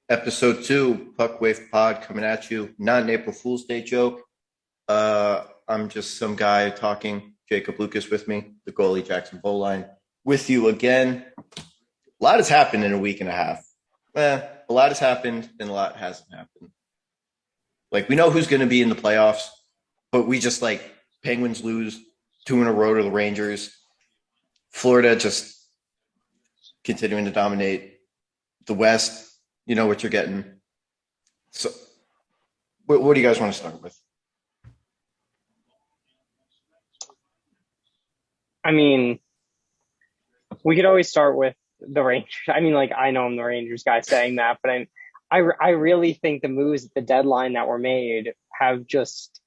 Episode 2, Puck Wave Pod coming at you. Not an April Fool's Day joke. I'm just some guy talking. Jacob Lucas with me, the goalie Jackson Bowline with you again. A lot has happened in a week and a half. A lot has happened and a lot hasn't happened. Like, we know who's going to be in the playoffs, but we just Penguins lose 2 in a row to the Rangers. Florida just continuing to dominate the West. You know what you're getting. So, what do you guys want to start with? I mean, we could always start with the Rangers. I know I'm the Rangers guy saying that, but I really think the moves at the deadline that were made have just,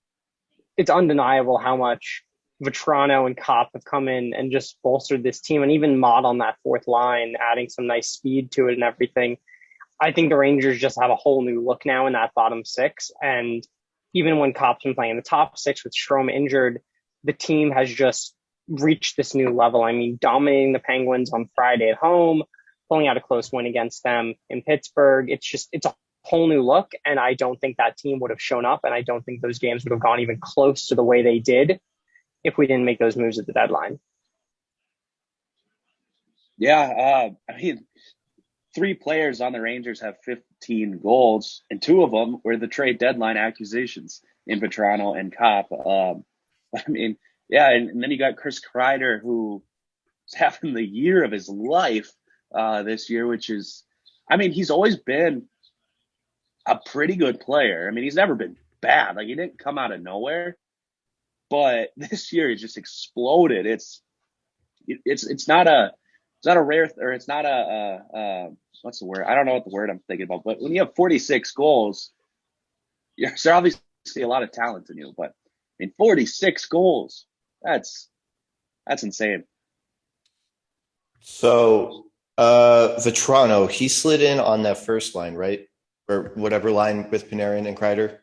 it's undeniable how much Vetrano and Kopp have come in and just bolstered this team, and even Mott on that fourth line, adding some nice speed to it and everything. I think the Rangers just have a whole new look now in that bottom six. And even when Kopp's been playing in the top six with Strome injured, the team has just reached this new level. I mean, dominating the Penguins on Friday at home, pulling out a close win against them in Pittsburgh. It's a whole new look. And I don't think that team would have shown up. And I don't think those games would have gone even close to the way they did if we didn't make those moves at the deadline. Yeah. Three players on the Rangers have 15 goals, and 2 of them were the trade deadline acquisitions in Vetrano and Kopp. And then you got Chris Kreider, who is having the year of his life this year, which is, he's always been a pretty good player. He's never been bad. He didn't come out of nowhere, but this year he just exploded. It's not a rare, or it's not what's the word? I don't know what the word I'm thinking about, but when you have 46 goals, there's obviously a lot of talent in you, but 46 goals, that's insane. So, Vetrano, he slid in on that first line, right? Or whatever line with Panarin and Kreider.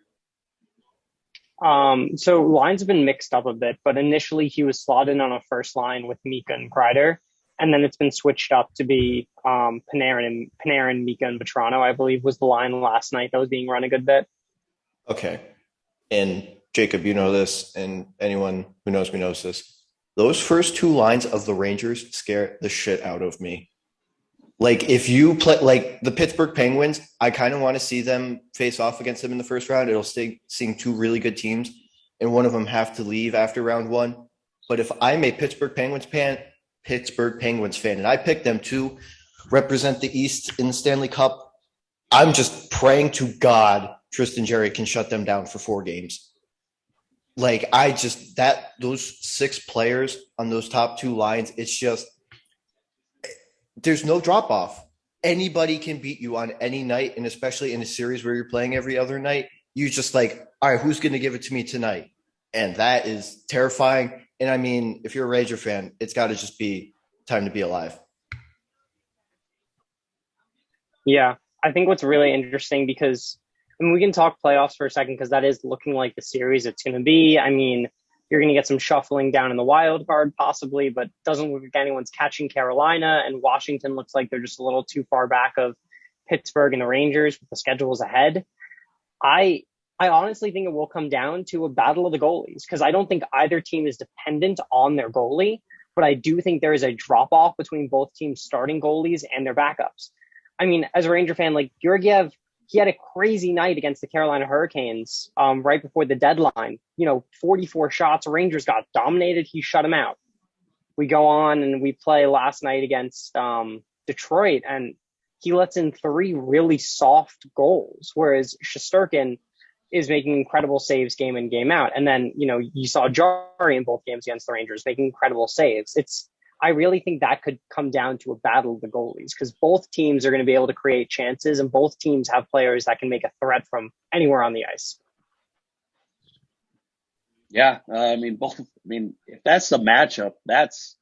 So lines have been mixed up a bit, but initially he was slotted in on a first line with Mika and Kreider. And then it's been switched up to be Panarin, Mika, and Vetrano, I believe, was the line last night that was being run a good bit. Okay. And Jacob, you know this, and anyone who knows me knows this. Those first 2 lines of the Rangers scare the shit out of me. If you play the Pittsburgh Penguins, I kind of want to see them face off against them in the first round. It'll stay seeing 2 really good teams, and one of them have to leave after round 1. But if I'm a Pittsburgh Penguins fan, and I picked them to represent the East in the Stanley Cup, I'm just praying to God Tristan Jarry can shut them down for 4 games. Those 6 players on those top 2 lines, it's just, there's no drop off. Anybody can beat you on any night, and especially in a series where you're playing every other night, you just all right, who's going to give it to me tonight? And that is terrifying. And if you're a Ranger fan, it's got to just be time to be alive. Yeah, I think what's really interesting, because we can talk playoffs for a second, because that is looking like the series it's going to be. You're going to get some shuffling down in the wild card possibly, but doesn't look like anyone's catching Carolina, and Washington looks like they're just a little too far back of Pittsburgh and the Rangers with the schedules ahead. I honestly think it will come down to a battle of the goalies, because I don't think either team is dependent on their goalie, but I do think there is a drop off between both teams' starting goalies and their backups. As a Ranger fan, Georgiev, he had a crazy night against the Carolina Hurricanes right before the deadline. 44 shots, Rangers got dominated. He shut him out. We go on and we play last night against Detroit, and he lets in 3 really soft goals, whereas Shesterkin is making incredible saves game in, game out. And then, you saw Jarry in both games against the Rangers making incredible saves. I really think that could come down to a battle of the goalies, because both teams are going to be able to create chances, and both teams have players that can make a threat from anywhere on the ice. Yeah, if that's the matchup, that's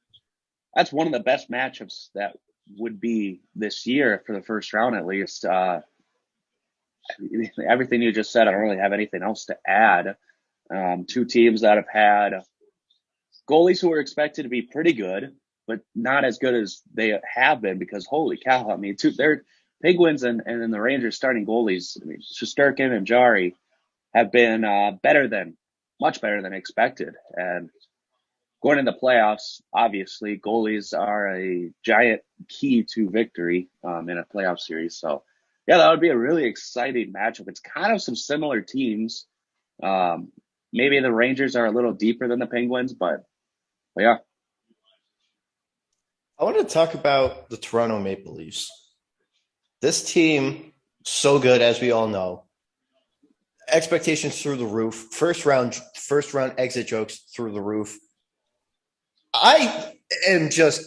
one of the best matchups that would be this year for the first round, at least. Everything you just said, I don't really have anything else to add. 2 teams that have had goalies who are expected to be pretty good, but not as good as they have been, because holy cow, they're Penguins and then the Rangers starting goalies, I mean, Shesterkin and Jari, have been much better than expected. And going into playoffs, obviously, goalies are a giant key to victory in a playoff series. So, yeah, that would be a really exciting matchup. It's kind of some similar teams. Um, Maybe the Rangers are a little deeper than the Penguins, but yeah. I want to talk about the Toronto Maple Leafs. This team, so good, as we all know. Expectations through the roof. First round exit jokes through the roof. I am just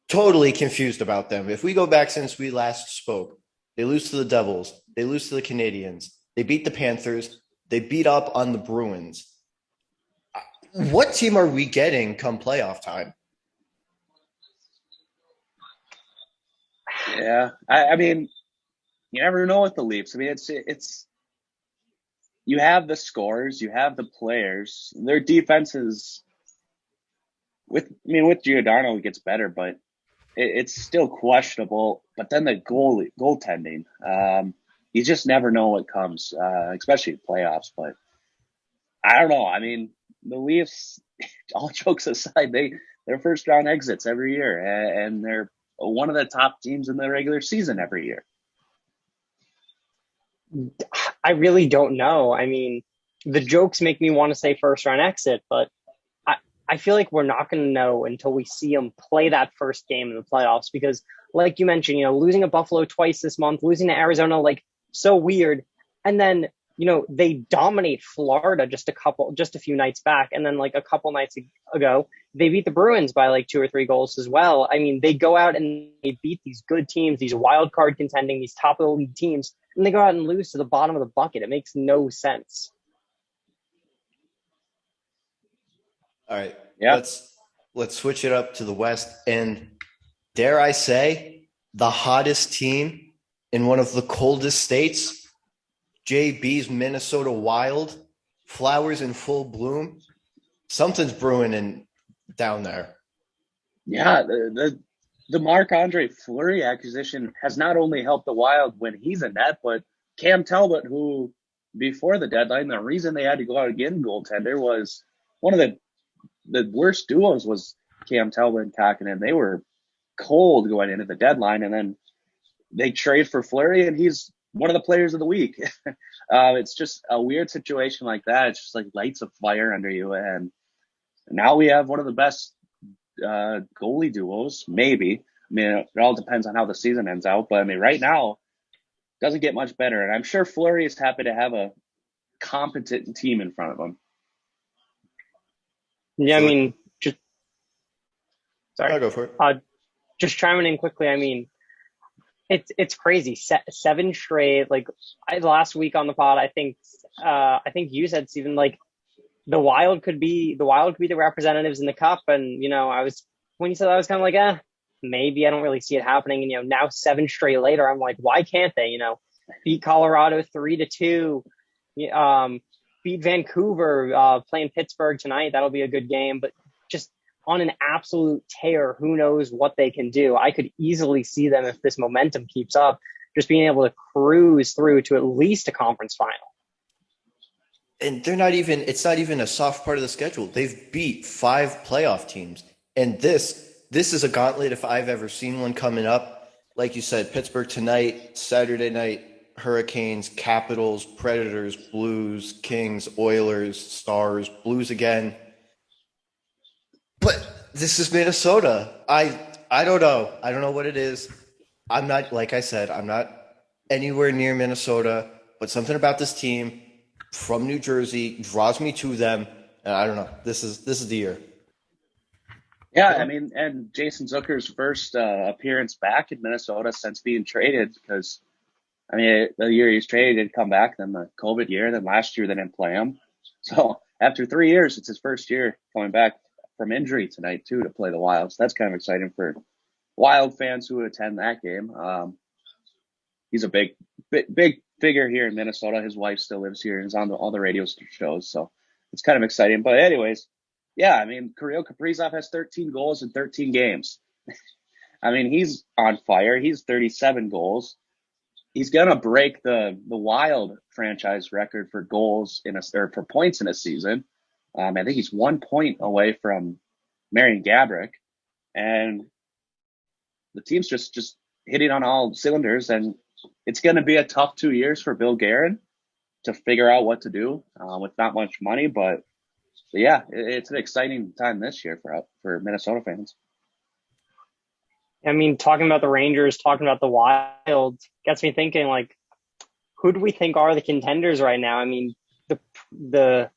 totally confused about them. If we go back since we last spoke, they lose to the Devils, they lose to the Canadiens, they beat the Panthers, they beat up on the Bruins. What team are we getting come playoff time? Yeah. I mean, you never know with the Leafs. I mean, it's you have the scores, you have the players. Their defense is with Giordano it gets better, but it's still questionable. But then the goaltending, you just never know what comes, especially playoffs. But I don't know. I mean, the Leafs, all jokes aside, they're first round exits every year, and they're one of the top teams in the regular season every year. I really don't know. I mean, the jokes make me want to say first round exit, but I feel like we're not going to know until we see them play that first game in the playoffs because, like you mentioned, losing to Buffalo twice this month, losing to Arizona, like so weird. And then, they dominate Florida just a few nights back. And then like a couple nights ago, they beat the Bruins by like 2 or 3 goals as well. I mean, they go out and they beat these good teams, these wild card contending, these top of the league teams, and they go out and lose to the bottom of the bucket. It makes no sense. All right. Yeah. Let's switch it up to the West. And dare I say, the hottest team in one of the coldest states, JB's Minnesota Wild, flowers in full bloom. Something's brewing down there. Yeah, the Marc-Andre Fleury acquisition has not only helped the Wild when he's in net, but Cam Talbot, who before the deadline, the reason they had to go out again goaltender was one of the worst duos was Cam Talbot and Kakinen. They were cold going into the deadline, and then they trade for Fleury, and he's one of the players of the week. It's just a weird situation like that. It's just like lights a fire under you, and now we have one of the best goalie duos, maybe. I mean, it all depends on how the season ends out, but I mean, right now, it doesn't get much better, and I'm sure Fleury is happy to have a competent team in front of him. Yeah, I mean, sorry. I'll go for it. Just chiming in quickly. I mean, it's crazy. 7 straight. Like last week on the pod, I think you said, Stephen, like the Wild could be the representatives in the Cup, and when you said that, I was kind of like, maybe. I don't really see it happening. And now 7 straight later, I'm like, why can't they? Beat Colorado 3-2. Beat Vancouver, playing Pittsburgh tonight. That'll be a good game, but just on an absolute tear, who knows what they can do. I could easily see them, if this momentum keeps up, just being able to cruise through to at least a conference final. And it's not even a soft part of the schedule. They've beat 5 playoff teams. And this is a gauntlet if I've ever seen one coming up. Like you said, Pittsburgh tonight, Saturday night, Hurricanes, Capitals, Predators, Blues, Kings, Oilers, Stars, Blues again. But this is Minnesota. I don't know. I don't know what it is. I'm not, like I said, I'm not anywhere near Minnesota, but something about this team from New Jersey draws me to them. And I don't know. This is the year. Yeah, I mean, and Jason Zucker's first appearance back in Minnesota since being traded, because I mean, the year he's traded, he didn't come back. Then the COVID year, then last year they didn't play him. So after 3 years, it's his first year coming back from injury tonight too to play the Wild. So that's kind of exciting for Wild fans who attend that game. He's a big figure here in Minnesota. His wife still lives here and is on all the radio shows. So it's kind of exciting. But anyways, yeah, I mean, Kirill Kaprizov has 13 goals in 13 games. I mean, he's on fire. He's 37 goals. He's gonna break the Wild franchise record for goals or for points in a season. I think he's 1 point away from Marian Gaborik, and the team's just hitting on all cylinders. And it's going to be a tough 2 years for Bill Guerin to figure out what to do with not much money. But yeah, it's an exciting time this year for Minnesota fans. I mean, talking about the Rangers, talking about the Wild gets me thinking, like, who do we think are the contenders right now? I mean, the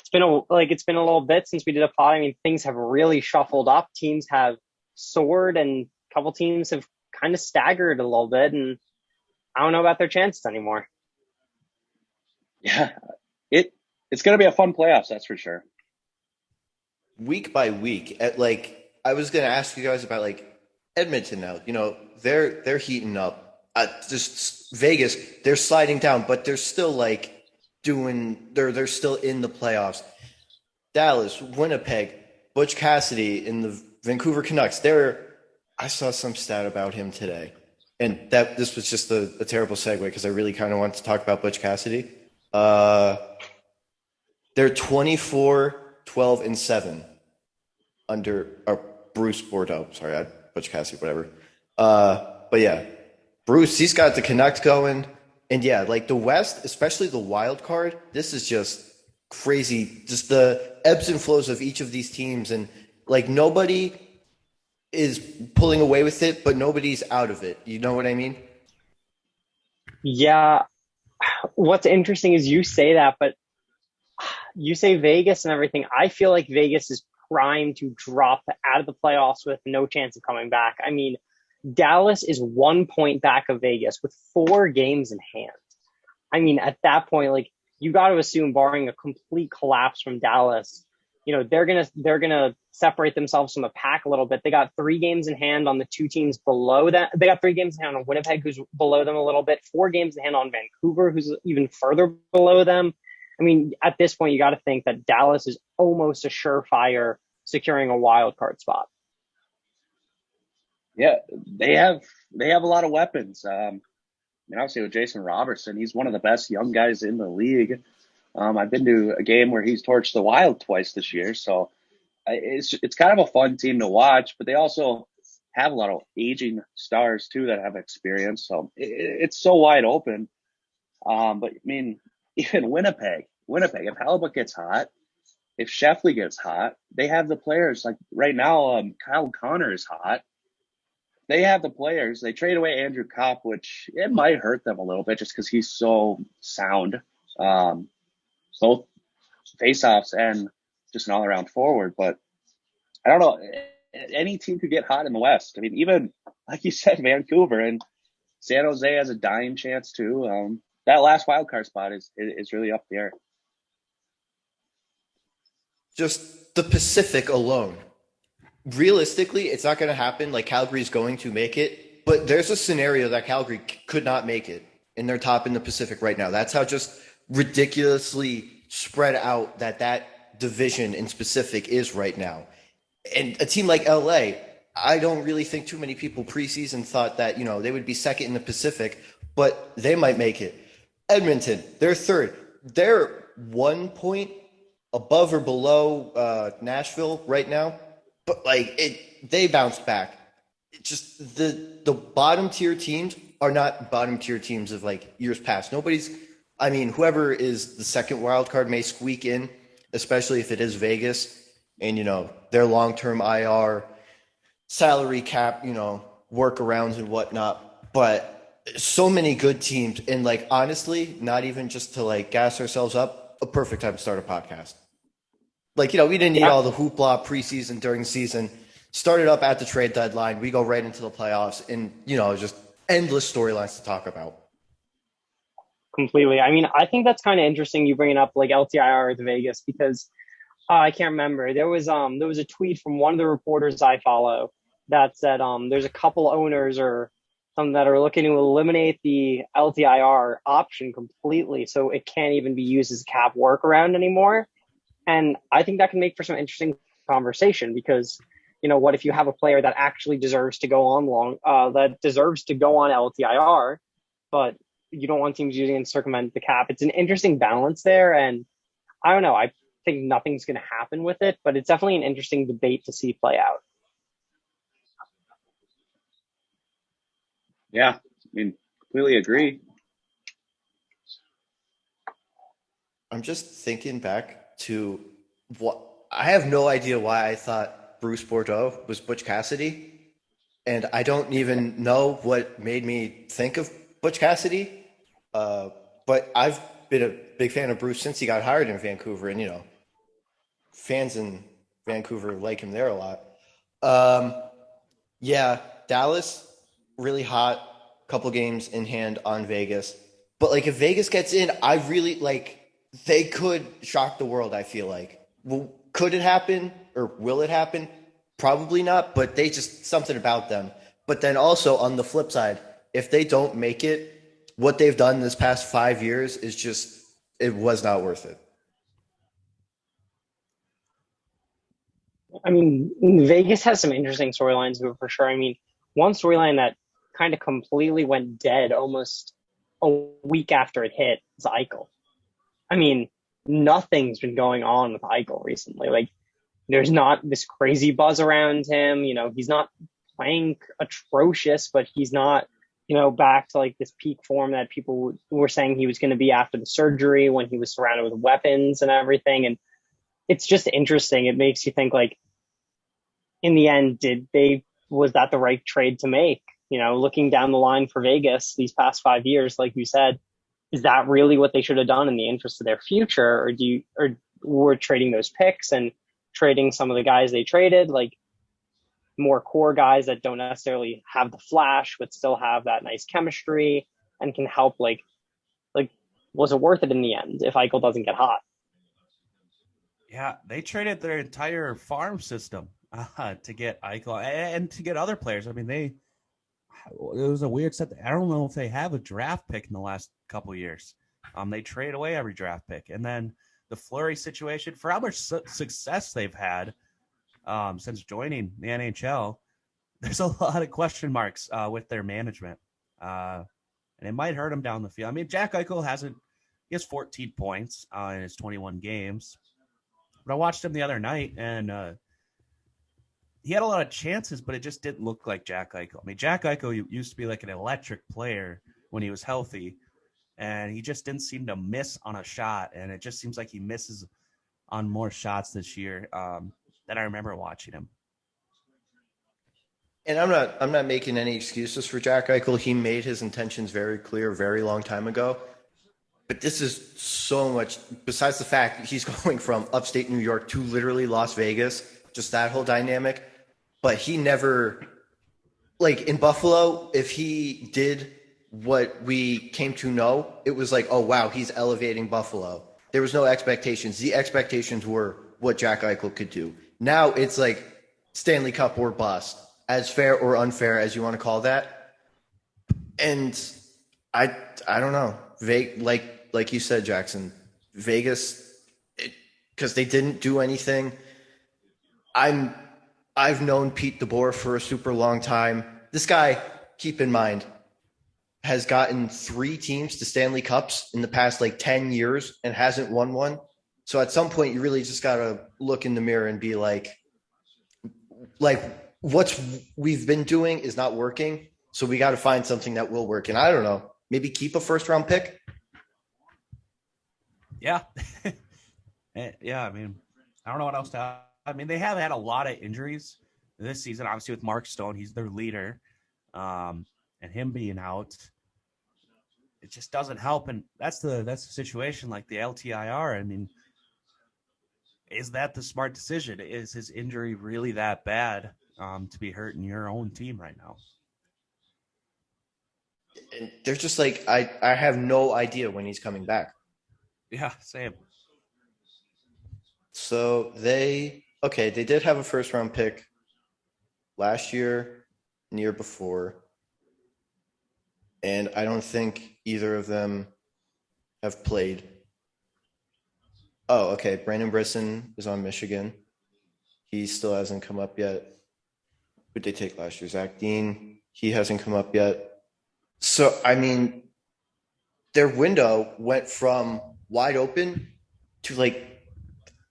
it's been a little bit since we did a pod. I mean, things have really shuffled up. Teams have soared, and a couple teams have kind of staggered a little bit, and I don't know about their chances anymore. Yeah, it's going to be a fun playoffs, that's for sure. Week by week, I was going to ask you guys about like Edmonton now. You know, they're heating up. Just Vegas, they're sliding down, but they're still like they're still in the playoffs. Dallas, Winnipeg, Butch Cassidy in the Vancouver Canucks. I saw some stat about him today, and this was just a terrible segue because I really kind of wanted to talk about Butch Cassidy. They're 24, 12, and 7 under Bruce Bordeaux. Sorry, Butch Cassidy, whatever. But yeah, Bruce, he's got the Canucks going. And yeah, like the West, especially the wild card, this is just crazy. Just the ebbs and flows of each of these teams. And like nobody is pulling away with it, but nobody's out of it. You know what I mean? Yeah. What's interesting is you say that, but you say Vegas and everything. I feel like Vegas is primed to drop out of the playoffs with no chance of coming back. I mean, Dallas is 1 point back of Vegas with 4 games in hand. I mean, at that point, like you got to assume, barring a complete collapse from Dallas, you know, they're gonna separate themselves from the pack a little bit. They got 3 games in hand on the 2 teams below that. They got 3 games in hand on Winnipeg, who's below them a little bit. 4 games in hand on Vancouver, who's even further below them. I mean, at this point, you got to think that Dallas is almost a surefire securing a wild card spot. Yeah, they have a lot of weapons. I mean, obviously with Jason Robertson, he's one of the best young guys in the league. I've been to a game where he's torched the Wild twice this year, so it's kind of a fun team to watch. But they also have a lot of aging stars too that have experience, so it's so wide open. But I mean, even Winnipeg, if Hellebuyck gets hot, if Scheffler gets hot, they have the players. Like right now, Kyle Connor is hot. They have the players. They trade away Andrew Kopp, which it might hurt them a little bit just because he's so sound, both faceoffs and just an all-around forward. But I don't know. Any team could get hot in the West. I mean, even like you said, Vancouver and San Jose has a dying chance too. That last wild card spot is really up there. Just the Pacific alone. Realistically, it's not going to happen. Like Calgary's going to make it, but there's a scenario that Calgary could not make it, and they're top in the Pacific right now. That's how just ridiculously spread out that division in specific is right now. And a team like LA, I don't really think too many people preseason thought that, you know, they would be second in the Pacific, but they might make it. Edmonton, they're third. They're 1 point above or below Nashville right now. But they bounced back. It just the bottom tier teams are not bottom tier teams of like years past. Whoever is the second wild card may squeak in, especially if it is Vegas and, you know, their long-term IR salary cap, you know, workarounds and whatnot. But so many good teams, and like honestly, not even just to like gas ourselves up, a perfect time to start a podcast. Like, you know, we didn't need all the hoopla preseason during the season. Started up at the trade deadline. We go right into the playoffs and, you know, just endless storylines to talk about. Completely. I mean, I think that's kind of interesting you bringing up like LTIR with Vegas because I can't remember. There was a tweet from one of the reporters I follow that said there's a couple owners or some that are looking to eliminate the LTIR option completely so it can't even be used as a cap workaround anymore. And I think that can make for some interesting conversation because, what if you have a player that actually deserves to go on that deserves to go on LTIR, but you don't want teams using it to circumvent the cap? It's an interesting balance there. And I don't know. I think nothing's going to happen with it, but it's definitely an interesting debate to see play out. Yeah, I mean, completely agree. I'm just thinking back to what I have no idea why I thought Bruce Bordeaux was Butch Cassidy, and I don't even know what made me think of Butch Cassidy. But I've been a big fan of Bruce since he got hired in Vancouver, and fans in Vancouver like him there a lot. Yeah, Dallas really hot, couple games in hand on Vegas. But like if Vegas gets in, I really like they could shock the world, I feel like. Well, could it happen or will it happen? Probably not, but they just something about them. But then also on the flip side, if they don't make it, what they've done this past 5 years is just it was not worth it. I mean, Vegas has some interesting storylines for sure. I mean, one storyline that kind of completely went dead almost a week after it hit is Eichel. I mean, nothing's been going on with Eichel recently. Like, there's not this crazy buzz around him. He's not playing atrocious, but he's not, back to like this peak form that people were saying he was going to be after the surgery when he was surrounded with weapons and everything. And it's just interesting. It makes you think like, in the end, was that the right trade to make? Looking down the line for Vegas these past 5 years, like you said, is that really what they should have done in the interest of their future? Or were trading those picks and trading some of the guys they traded, like more core guys that don't necessarily have the flash, but still have that nice chemistry and can help like, was it worth it in the end if Eichel doesn't get hot? Yeah, they traded their entire farm system to get Eichel and to get other players. I mean, it was a weird set. I don't know if they have a draft pick in the last couple of years. They trade away every draft pick. And then the Fleury situation, for how much success they've had since joining the NHL, there's a lot of question marks with their management. And it might hurt them down the field. I mean, Jack Eichel he has 14 points in his 21 games. But I watched him the other night, and he had a lot of chances, but it just didn't look like Jack Eichel. I mean, Jack Eichel used to be like an electric player when he was healthy, and he just didn't seem to miss on a shot, and it just seems like he misses on more shots this year than I remember watching him. And I'm not making any excuses for Jack Eichel. He made his intentions very clear a very long time ago. But this is so much, besides the fact that he's going from upstate New York to literally Las Vegas, just that whole dynamic. But he never, like in Buffalo, if he did what we came to know, it was like, oh, wow, he's elevating Buffalo. There was no expectations. The expectations were what Jack Eichel could do. Now it's like Stanley Cup or bust, as fair or unfair as you want to call that. And I don't know. Like you said, Jackson, Vegas, because they didn't do anything. I've known Pete DeBoer for a super long time. This guy, keep in mind, has gotten 3 teams to Stanley Cups in the past 10 years and hasn't won one. So at some point, you really just got to look in the mirror and be like what we've been doing is not working. So we got to find something that will work. And I don't know, maybe keep a first round pick. Yeah. Yeah. I mean, I don't know what else to add. I mean, they have had a lot of injuries this season, obviously with Mark Stone, he's their leader. And him being out, it just doesn't help. And that's the situation, like the LTIR. I mean, is that the smart decision? Is his injury really that bad to be hurting your own team right now? And they're just I have no idea when he's coming back. Yeah, same. So they did have a first round pick last year and the year before. And I don't think either of them have played. Oh, okay. Brandon Brisson is on Michigan. He still hasn't come up yet. Who'd they take last year? Zach Dean. He hasn't come up yet. So, I mean, their window went from wide open to like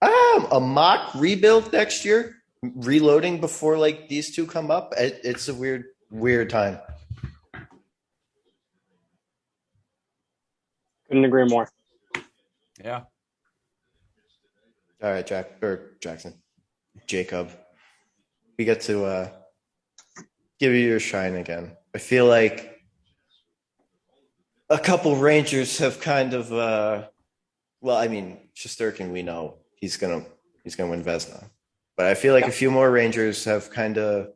a mock rebuild next year, reloading before like these two come up. It's a weird time. Couldn't agree more. Yeah. All right, Jacob. We get to give you your shine again. I feel like a couple Rangers have kind of Shesterkin, we know he's gonna win Vezina. But I feel like a few more Rangers have kind of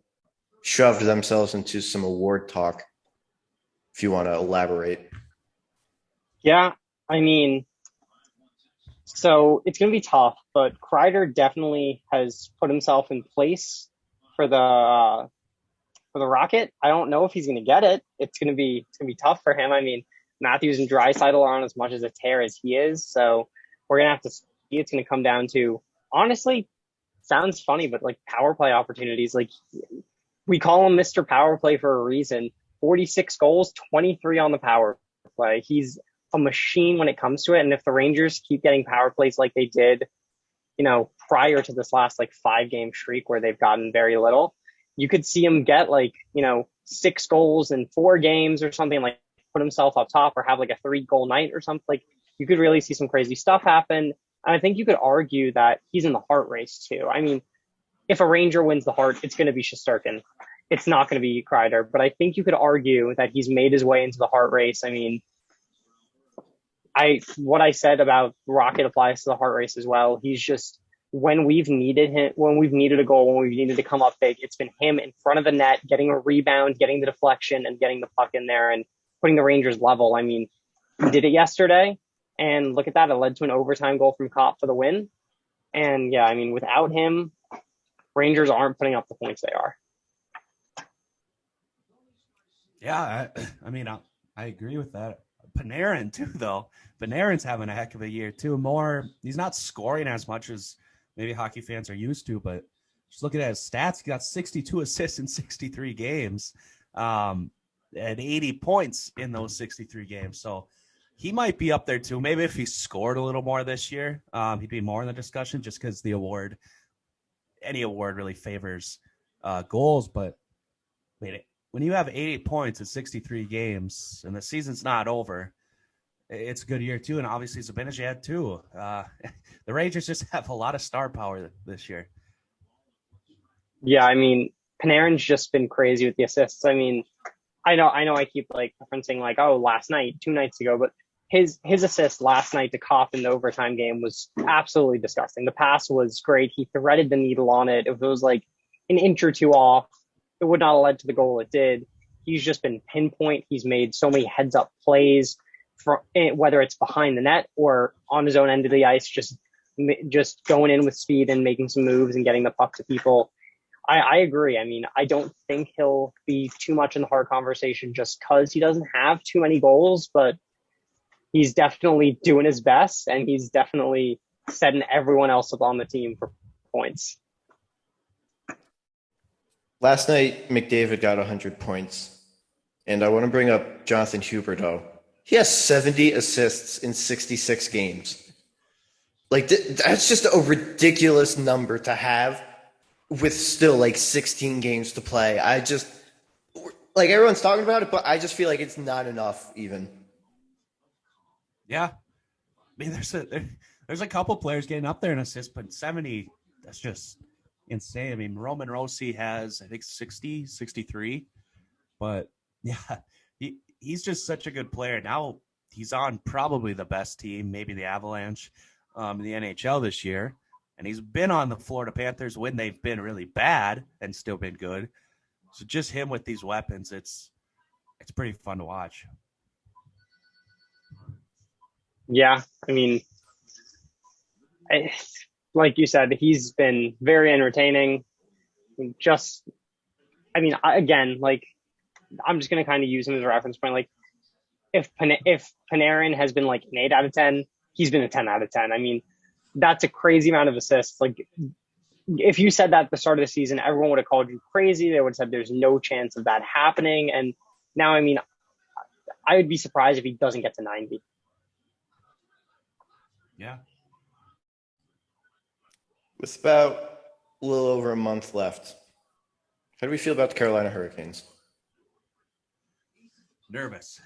shoved themselves into some award talk, if you want to elaborate. Yeah, I mean, so it's going to be tough, but Kreider definitely has put himself in place for the Rocket. I don't know if he's going to get it. It's going to be tough for him. I mean, Matthews and Draisaitl are on as much as a tear as he is, so we're going to have to see. It's going to come down to, honestly, sounds funny, but like power play opportunities. Like, we call him Mr. Power Play for a reason. 46 goals, 23 on the power play. He's a machine when it comes to it. And if the Rangers keep getting power plays like they did, prior to this last like 5-game streak where they've gotten very little, you could see him get 6 goals in 4 games or something, like put himself up top or have like a 3-goal night or something. Like, you could really see some crazy stuff happen. And I think you could argue that he's in the Hart race too. I mean, if a Ranger wins the Hart, it's going to be Shesterkin. It's not going to be Kreider. But I think you could argue that he's made his way into the Hart race. I mean, what I said about Rocket applies to the Hart race as well. He's just, when we've needed him, when we've needed a goal, when we've needed to come up big, it's been him in front of the net, getting a rebound, getting the deflection, and getting the puck in there and putting the Rangers level. I mean, he did it yesterday, and look at that. It led to an overtime goal from Kopp for the win. And yeah, I mean, without him, Rangers aren't putting up the points they are. Yeah, I agree with that. Panarin too, though. Panarin's having a heck of a year too. He's not scoring as much as maybe hockey fans are used to, but just looking at his stats, he got 62 assists in 63 games, and 80 points in those 63 games. So he might be up there too. Maybe if he scored a little more this year, he'd be more in the discussion, just because any award really favors goals. But when you have 80 points in 63 games and the season's not over, it's a good year too. And obviously Zibanejad too. The Rangers just have a lot of star power this year. Yeah, I mean, Panarin's just been crazy with the assists. I mean, I know I keep like referencing like, oh, last night, 2 nights ago, but his assist last night to Kopp in the overtime game was absolutely disgusting. The pass was great. He threaded the needle on it. If it was like an inch or two off, it would not have led to the goal it did. He's just been pinpoint. He's made so many heads up plays, whether it's behind the net or on his own end of the ice, just going in with speed and making some moves and getting the puck to people. I agree. I mean, I don't think he'll be too much in the Hart conversation just because he doesn't have too many goals, but he's definitely doing his best, and he's definitely setting everyone else up on the team for points. Last night, McDavid got 100 points, and I want to bring up Jonathan Huberdeau. He has 70 assists in 66 games. Like, that's just a ridiculous number to have with still, like, 16 games to play. Everyone's talking about it, but I just feel like it's not enough even. Yeah. I mean, there's a couple players getting up there in assists, but 70, that's just insane. I mean, Roman Rossi has, I think, 60, 63. But yeah, he's just such a good player. Now he's on probably the best team, maybe the Avalanche, in the NHL this year. And he's been on the Florida Panthers when they've been really bad and still been good. So just him with these weapons, it's pretty fun to watch. Yeah, I mean, like you said, he's been very entertaining. I'm just going to kind of use him as a reference point. Like, if Panarin has been like an 8 out of 10, he's been a 10 out of 10. I mean, that's a crazy amount of assists. Like, if you said that at the start of the season, everyone would have called you crazy. They would have said there's no chance of that happening. And now, I mean, I would be surprised if he doesn't get to 90. Yeah. With about a little over a month left, how do we feel about the Carolina Hurricanes? Nervous.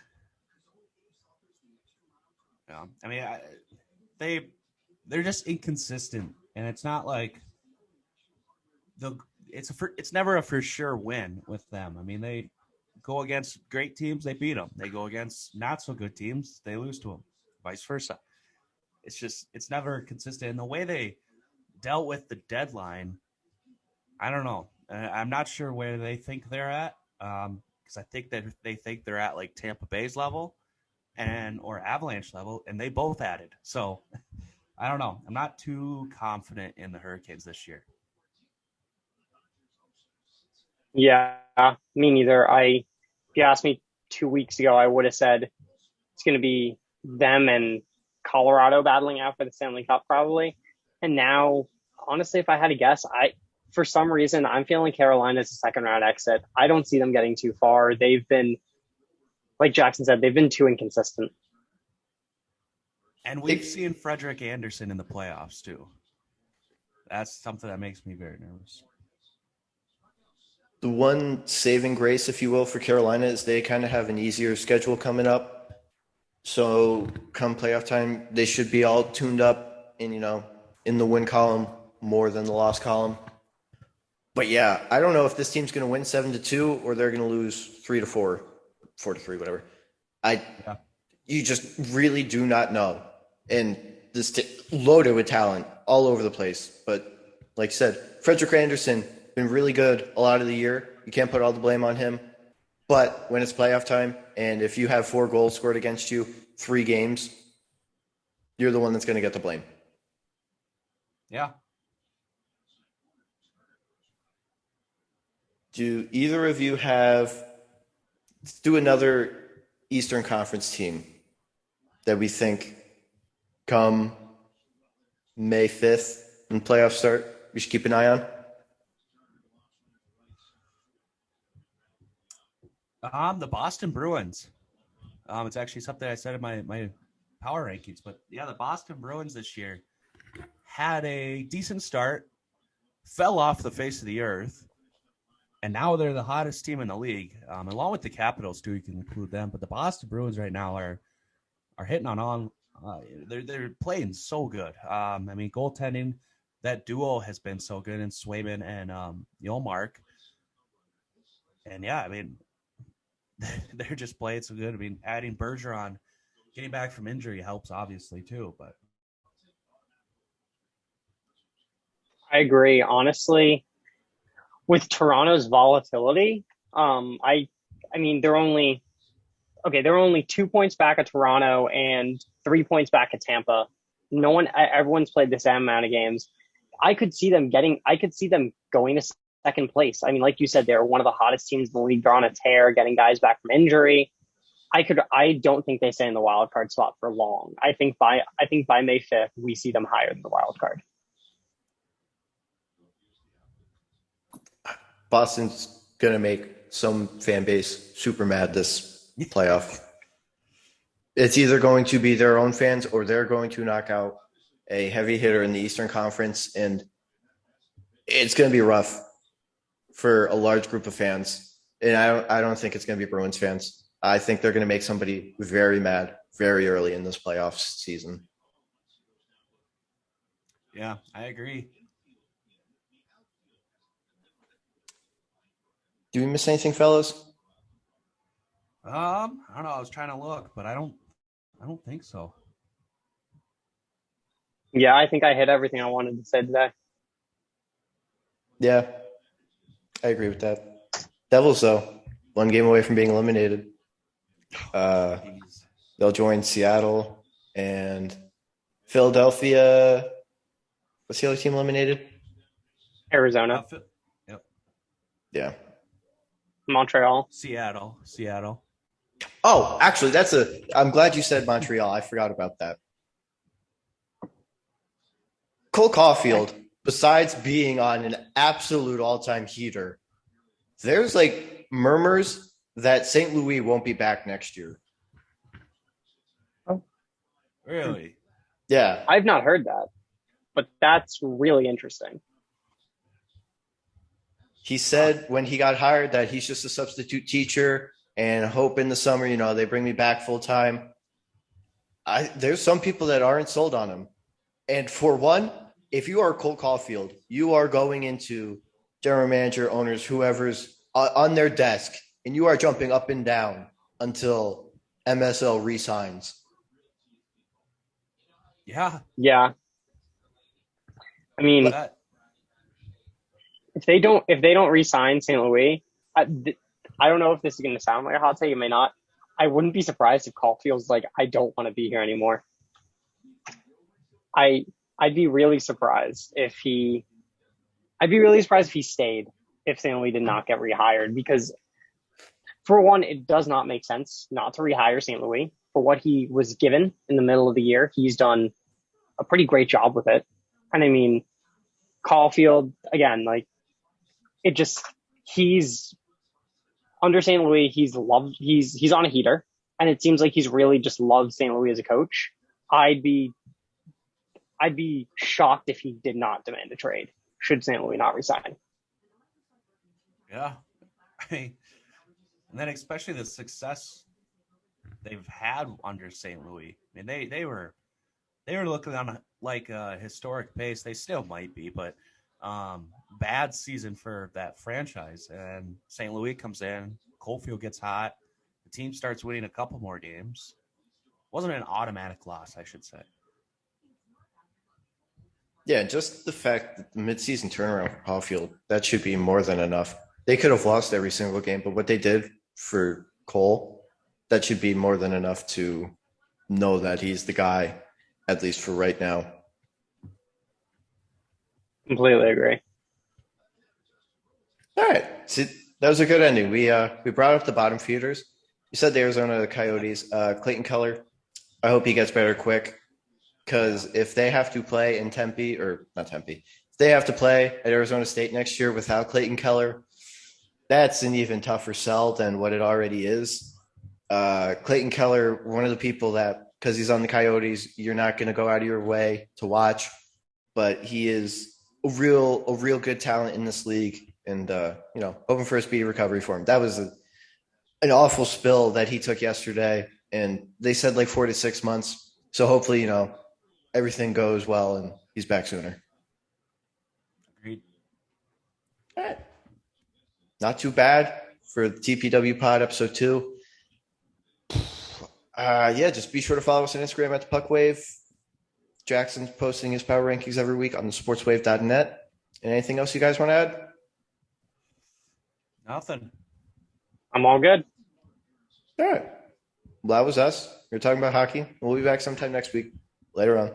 Yeah. I mean, they're just inconsistent, and it's not like it's never a for sure win with them. I mean, they go against great teams, they beat them. They go against not so good teams, they lose to them. Vice versa. It's never consistent. And the way they dealt with the deadline, I don't know. I'm not sure where they think they're at, because I think that they think they're at like Tampa Bay's level or Avalanche level, and they both added. So I don't know. I'm not too confident in the Hurricanes this year. Yeah, me neither. If you asked me 2 weeks ago, I would have said it's going to be them and Colorado battling out for the Stanley Cup probably. And now, honestly, if I had to guess, for some reason, I'm feeling Carolina's a second round exit. I don't see them getting too far. They've been, like Jackson said, they've been too inconsistent. And we've seen Frederik Andersen in the playoffs too. That's something that makes me very nervous. The one saving grace, if you will, for Carolina is they kind of have an easier schedule coming up. So come playoff time, they should be all tuned up and, in the win column more than the loss column. But yeah, I don't know if this team's going to win 7-2 or they're going to lose 3-4, 4-3, whatever. You just really do not know. And this loaded with talent all over the place. But like I said, Frederik Andersen been really good a lot of the year. You can't put all the blame on him. But when it's playoff time, and if you have 4 goals scored against you, 3 games, you're the one that's going to get the blame. Yeah. Do either of you let's do another Eastern Conference team that we think come May 5th when playoffs start, we should keep an eye on? The Boston Bruins. It's actually something I said in my power rankings, but yeah, the Boston Bruins this year had a decent start, fell off the face of the earth, and now they're the hottest team in the league, along with the Capitals too. You can include them, but the Boston Bruins right now are hitting on all. They're playing so good. I mean, goaltending, that duo has been so good in Swayman and Ullmark, and yeah, I mean, they're just playing so good. I mean, adding Bergeron, getting back from injury helps obviously too, but I agree. Honestly, with Toronto's volatility, I mean, they're only 2 points back at Toronto and 3 points back at Tampa. Everyone's played the same amount of games. I could see them going to second place. I mean, like you said, they're one of the hottest teams in the league. They're on a tear, getting guys back from injury. I don't think they stay in the wild card spot for long. I think by May 5th, we see them higher than the wild card. Boston's going to make some fan base super mad this playoff. It's either going to be their own fans or they're going to knock out a heavy hitter in the Eastern Conference, and it's going to be rough for a large group of fans. And I don't think it's going to be Bruins fans. I think they're going to make somebody very mad very early in this playoff season. yeah, I agree. Do we miss anything, fellas? I don't know. I was trying to look, but I don't think so. Yeah, I think I hit everything I wanted to say today. Yeah, I agree with that. Devils, though, 1 game away from being eliminated. They'll join Seattle and Philadelphia. What's the other team eliminated? Arizona, Yep. Yeah. Montreal. Seattle. Oh, actually, I'm glad you said Montreal. I forgot about that. Cole Caulfield besides being on an absolute all-time heater, there's like murmurs that St. Louis won't be back next year. Really? Yeah. I've not heard that, but that's really interesting. He said when he got hired that he's just a substitute teacher and hope in the summer, they bring me back full time. There's some people that aren't sold on him. And for one, if you are Cole Caulfield, you are going into general manager, owners, whoever's on their desk, and you are jumping up and down until MSL resigns. Yeah. Yeah. I mean, That, if they don't re-sign St. Louis, I don't know if this is going to sound like a hot take. It may not. I wouldn't be surprised if Caulfield's like, I don't want to be here anymore. I'd be really surprised if he stayed if St. Louis did not get rehired, because for one, it does not make sense not to rehire St. Louis for what he was given in the middle of the year. He's done a pretty great job with it. And I mean, Caulfield, again, like, he's under St. Louis, he's on a heater, and it seems like he's really just loved St. Louis as a coach. I'd be shocked if he did not demand a trade should St. Louis not resign. yeah. I mean, and then especially the success they've had under St. Louis. I mean, they were looking on a historic pace. They still might be, but bad season for that franchise. And St. Louis comes in, Caulfield gets hot, the team starts winning a couple more games. Wasn't an automatic loss, I should say. Yeah, just the fact that the midseason turnaround for Caulfield, that should be more than enough. They could have lost every single game, but what they did for Cole, that should be more than enough to know that he's the guy, at least for right now. Completely agree. All right. See, that was a good ending. We brought up the bottom feeders. You said the Arizona Coyotes. Clayton Keller, I hope he gets better quick, because if they have to play in Tempe, or not Tempe, if they have to play at Arizona State next year without Clayton Keller, that's an even tougher sell than what it already is. Clayton Keller, one of the people that, because he's on the Coyotes, you're not going to go out of your way to watch, but he is a real good talent in this league, and hoping for a speedy recovery for him. That was an awful spill that he took yesterday, and they said like 4 to 6 months. So hopefully, everything goes well and he's back sooner. Agreed. All right. Not too bad for the TPW Pod episode 2. Just be sure to follow us on Instagram at the Puckwave. Jackson's posting his power rankings every week on the sportswave.net. And anything else you guys want to add? Nothing. I'm all good. All right. Well, that was us. We were talking about hockey. We'll be back sometime next week. Later on.